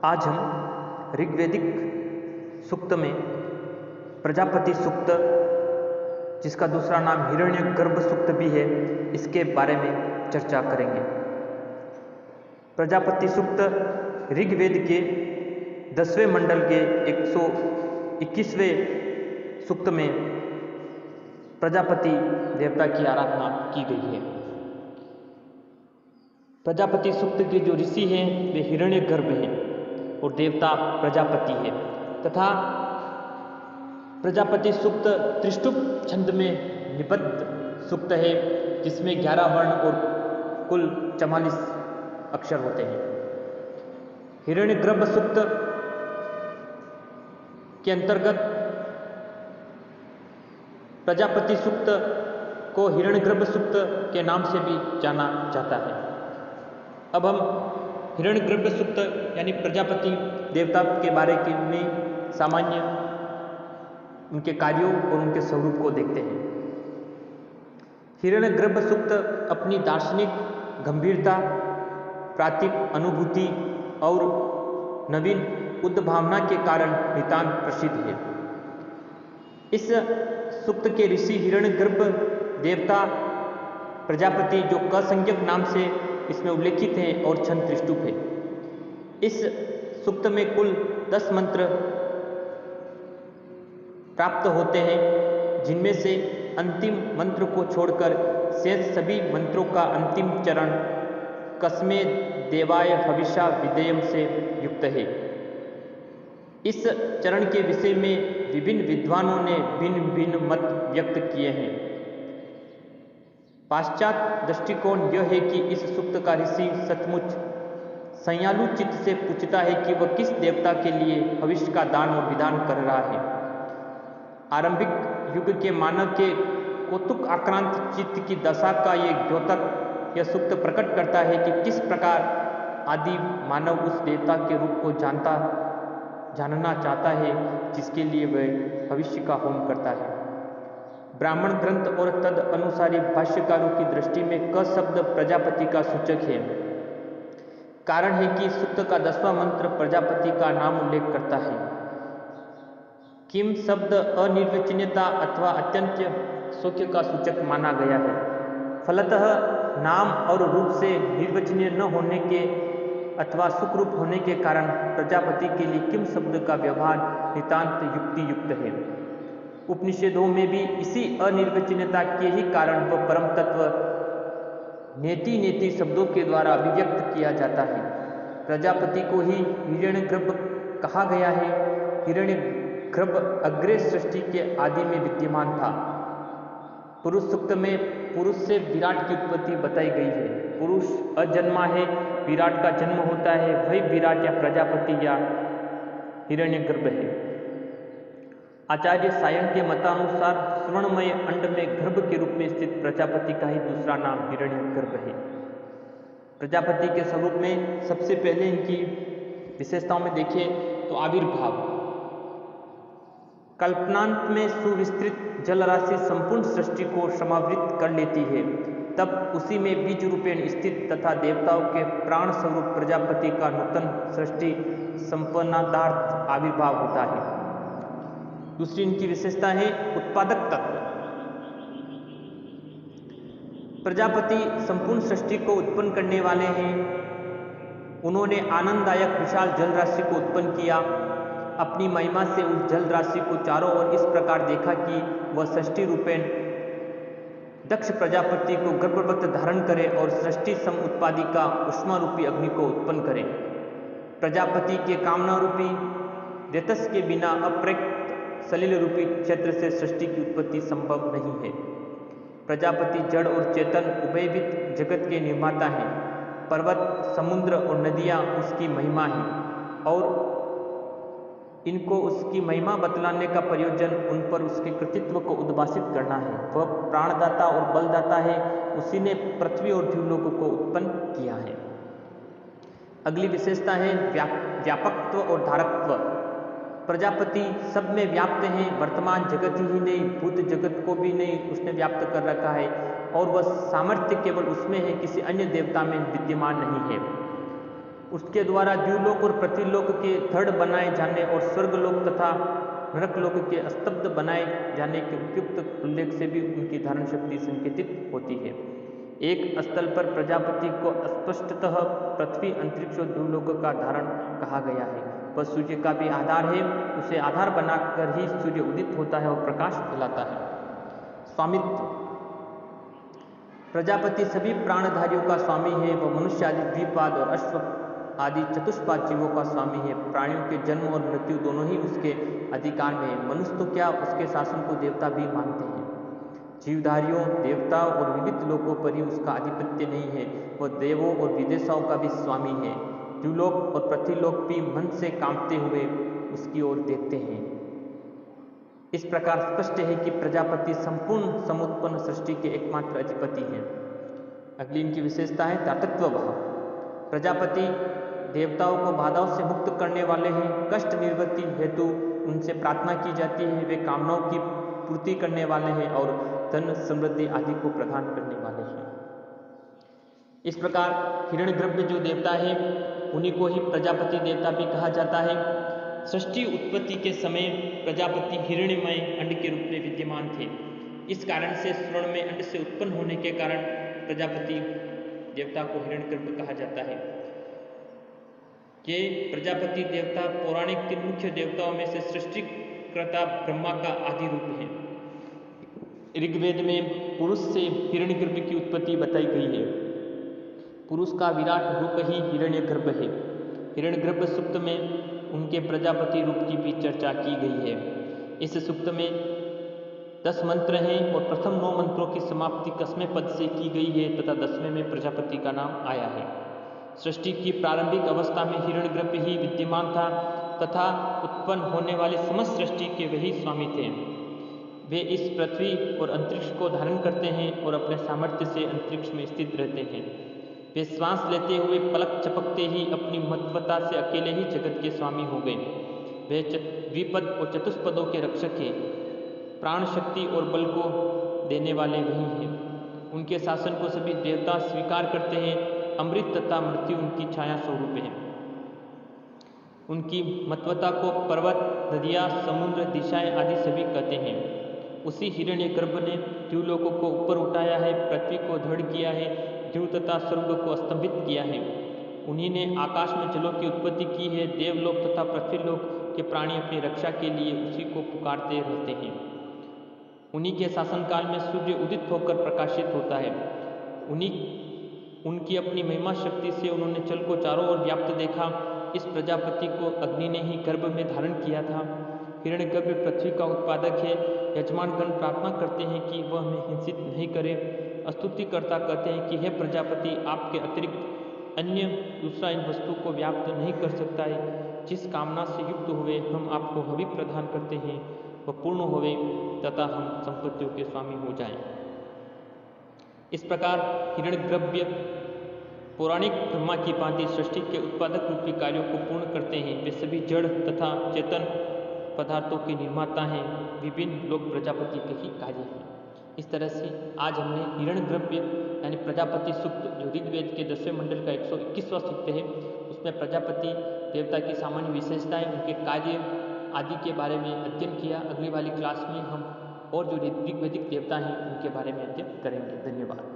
आज हम ऋग्वेदिक सूक्त में प्रजापति सूक्त, जिसका दूसरा नाम हिरण्यगर्भ सूक्त भी है, इसके बारे में चर्चा करेंगे। प्रजापति सूक्त ऋग्वेद के 10वें मंडल के 121वें सूक्त में प्रजापति देवता की आराधना की गई है। प्रजापति सूक्त के जो ऋषि हैं वे हिरण्यगर्भ हैं और देवता प्रजापति है तथा प्रजापति सूक्त त्रिष्टुप छंद में निबद्ध सूक्त है, जिसमें 11 वर्ण और कुल 44 अक्षर होते हैं। हिरण्यगर्भ सूक्त के अंतर्गत प्रजापति सूक्त को हिरण्यगर्भ सूक्त के नाम से भी जाना जाता है। अब हम हिरण्यगर्भ सूक्त यानी प्रजापति देवता के बारे में सामान्य उनके कार्यों और उनके स्वरूप को देखते हैं। हिरण्यगर्भ सूक्त अपनी दार्शनिक गंभीरता, प्रातिक अनुभूति और नवीन उद्भावना के कारण नितांत प्रसिद्ध है। इस सूक्त के ऋषि हिरण्यगर्भ देवता प्रजापति, जो कसंज्ञक नाम से इसमें उल्लेखित हैं, और छंद त्रिष्टुप है। इस सूक्त में कुल 10 मंत्र प्राप्त होते हैं, जिनमें से अंतिम मंत्र को छोड़कर शेष सभी मंत्रों का अंतिम चरण कस्मे देवाय हविषा विदेयम से युक्त है। इस चरण के विषय में विभिन्न विद्वानों ने भिन्न भिन्न मत व्यक्त किए हैं। पाश्चात्य दृष्टिकोण यह है कि इस सूक्त का ऋषि सचमुच संयालु चित्त से पूछता है कि वह किस देवता के लिए भविष्य का दान और विधान कर रहा है। आरंभिक युग के मानव के कौतुक आक्रांत चित्त की दशा का ये द्योतक यह सूक्त प्रकट करता है कि किस प्रकार आदि मानव उस देवता के रूप को जानना चाहता है जिसके लिए वह भविष्य का होम करता है। ब्राह्मण ग्रंथ और तद अनुसारी भाष्यकारों की दृष्टि में क शब्द प्रजापति का सूचक है। कारण है कि सूक्त का 10वां मंत्र प्रजापति का नाम उल्लेख करता है। किम शब्द अनिर्वचनीयता अथवा अत्यंत सौख्य का सूचक माना गया है। फलतः नाम और रूप से निर्वचनीय न होने के अथवा सुखरूप होने के कारण प्रजापति के लिए किम शब्द का व्यवहार नितांत युक्ति युक्त है। उपनिषदों में भी इसी अनिर्वचनीयता के ही कारण वह परम तत्व नेति नेति शब्दों के द्वारा अभिव्यक्त किया जाता है। प्रजापति को ही हिरण्यगर्भ कहा गया है। हिरण्यगर्भ अग्रे सृष्टि के आदि में विद्यमान था। पुरुष सूक्त में पुरुष से विराट की उत्पत्ति बताई गई है। पुरुष अजन्मा है, विराट का जन्म होता है, वही विराट या प्रजापति या हिरण्यगर्भ है। आचार्य सायन के मतानुसार स्वर्णमय अंड में गर्भ के रूप में स्थित प्रजापति का ही दूसरा नाम हिरण्यगर्भ है। प्रजापति के स्वरूप में सबसे पहले इनकी विशेषताओं में देखें तो आविर्भाव। कल्पनांत में सुविस्तृत जलराशि संपूर्ण सृष्टि को समावृत कर लेती है, तब उसी में बीज रूपेण स्थित तथा देवताओं के प्राण स्वरूप प्रजापति का नूतन सृष्टि संपन्नादार्थ आविर्भाव होता है। दूसरी इनकी विशेषता है उत्पादक तत्व। प्रजापति संपूर्ण सृष्टि को उत्पन्न करने वाले हैं। उन्होंने आनंददायक विशाल जल राशि को उत्पन्न किया। अपनी महिमा से उस जल राशि को चारों ओर इस प्रकार देखा कि वह सृष्टि रूपेण दक्ष प्रजापति को गर्भवत धारण करे और सृष्टि सम उत्पादिका उष्मा रूपी अग्नि को उत्पन्न करे। प्रजापति के कामना रूपी रेतस के बिना अप्रयुक्त सलिल रूपी क्षेत्र से सृष्टि की उत्पत्ति संभव नहीं है। प्रजापति जड़ और चेतन उभयविध जगत के निर्माता हैं। पर्वत, समुद्र और नदियाँ उसकी महिमा हैं और इनको उसकी महिमा बतलाने का प्रयोजन उन पर उसके कृतित्व को उद्भासित करना है। वह प्राणदाता और बलदाता है। उसी ने पृथ्वी और द्युलोक को उत्पन्न किया है। अगली विशेषता है व्यापकत्व और धारकत्व। प्रजापति सब में व्याप्त हैं। वर्तमान जगत ही नहीं, भूत जगत को भी नहीं उसने व्याप्त कर रखा है और वह सामर्थ्य केवल उसमें है, किसी अन्य देवता में विद्यमान नहीं है। उसके द्वारा द्युलोक और पृथ्वीलोक के दृढ़ बनाए जाने और स्वर्गलोक तथा नरकलोक के स्तब्ध बनाए जाने के उपयुक्त उल्लेख से भी उनकी धारण शक्ति संकेतित होती है। एक स्थल पर प्रजापति को स्पष्टतः पृथ्वी, अंतरिक्ष और द्युलोक का धारण कहा गया है। वह सूर्य का भी आधार है, उसे आधार बनाकर ही सूर्य उदित होता है और प्रकाश फैलाता है। स्वामित्व। प्रजापति सभी प्राणधारियों का स्वामी है। वह मनुष्य आदि द्विपाद और अश्व आदि चतुष्पाद जीवों का स्वामी है। प्राणियों के जन्म और मृत्यु दोनों ही उसके अधिकार में है। मनुष्य तो क्या, उसके शासन को देवता भी मानते हैं। जीवधारियों, देवताओं और विविध लोकों पर ही उसका आधिपत्य नहीं है। वह देवों और विदेशाओं का भी स्वामी है। द्युलोक और पृथ्वीलोक भी मन से कांपते हुए उसकी ओर देखते हैं। इस प्रकार स्पष्ट है कि प्रजापति संपूर्ण समुत्पन्न सृष्टि के एकमात्र अधिपति हैं। अगली इनकी विशेषता है दातृत्व भाव। प्रजापति देवताओं को बाधाओं से मुक्त करने वाले हैं। कष्ट निवृत्ति हेतु उनसे प्रार्थना की जाती है। वे कामनाओं की पूर्ति करने वाले हैं और धन समृद्धि आदि को प्रदान करने वाले हैं। इस प्रकार हिरण्यगर्भ जो देवता है उन्हीं को ही प्रजापति देवता भी कहा जाता है। सृष्टि उत्पत्ति के समय प्रजापति हिरण्यमय अंड के रूप में विद्यमान थे। इस कारण से स्वर्णमय अंड से उत्पन्न होने के कारण प्रजापति देवता को हिरण्यगर्भ कहा जाता है। ये प्रजापति देवता पौराणिक 3 मुख्य देवताओं में से सृष्टिकर्ता ब्रह्मा का आदि रूप है। ऋग्वेद में पुरुष से हिरण्यगर्भ की उत्पत्ति बताई गई है। पुरुष का विराट रूप ही हिरण्यगर्भ है। हिरण्यगर्भ सूक्त में उनके प्रजापति रूप की भी चर्चा की गई है। इस सूक्त में 10 मंत्र हैं और प्रथम 9 मंत्रों की समाप्ति 10वें पद से की गई है तथा 10वें में प्रजापति का नाम आया है। सृष्टि की प्रारंभिक अवस्था में हिरण्यगर्भ ही विद्यमान था तथा उत्पन्न होने वाली समस्त सृष्टि के वही स्वामी थे। वे इस पृथ्वी और अंतरिक्ष को धारण करते हैं और अपने सामर्थ्य से अंतरिक्ष में स्थित रहते हैं। वे श्वास लेते हुए पलक झपकते ही अपनी महत्वता से अकेले ही जगत के स्वामी हो गए। वे द्विपद और चतुष्पदों के रक्षक हैं। प्राण शक्ति और बल को देने वाले वही हैं। उनके शासन को सभी देवता स्वीकार करते हैं। अमृत तथा मृत्यु उनकी छाया स्वरूप है। उनकी महत्वता को पर्वत, नदियाँ, समुद्र, दिशाएं आदि सभी कहते हैं। उसी हिरण्यगर्भ ने द्युलोकों को ऊपर उठाया है, पृथ्वी को दृढ़ किया है, ध्रुव तथा स्वर्ग को स्तंभित किया है। उन्हीं ने आकाश में जलों की उत्पत्ति की है। देवलोक तथा पृथ्वीलोक के प्राणी अपनी रक्षा के लिए उसी को पुकारते रहते हैं। उन्हीं के शासनकाल में सूर्य उदित होकर प्रकाशित होता है। उनकी अपनी महिमा शक्ति से उन्होंने जल को चारों ओर व्याप्त देखा। इस प्रजापति को अग्नि ने ही गर्भ में धारण किया था। हिरण्यगर्भ पृथ्वी का उत्पादक है। यजमानगण प्रार्थना करते हैं कि वह हमें हिंसित नहीं करे। स्तुतिकर्ता कहते हैं कि हे प्रजापति, आपके अतिरिक्त अन्य दूसरा इन वस्तु को व्याप्त नहीं कर सकता है। जिस कामना से युक्त हुए हम आपको हवि प्रदान करते हैं वह पूर्ण होवे तथा हम संपत्तियों के स्वामी हो जाएं। इस प्रकार हिरण्यगर्भ पौराणिक ब्रह्मा की भांति सृष्टि के उत्पादक रूपी कार्यों को पूर्ण करते हैं। वे सभी जड़ तथा चेतन पदार्थों के निर्माता हैं। विभिन्न लोक प्रजापति के ही कार्य हैं। इस तरह से आज हमने हिरण्यगर्भ यानी प्रजापति सूक्त जो ऋग्वेद के 10वें मंडल का 121वां सूक्त है उसमें प्रजापति देवता की सामान्य विशेषताएं, उनके कार्य आदि के बारे में अध्ययन किया। अगली वाली क्लास में हम और जो ऋग्वैदिक देवता हैं उनके बारे में अध्ययन करेंगे। धन्यवाद।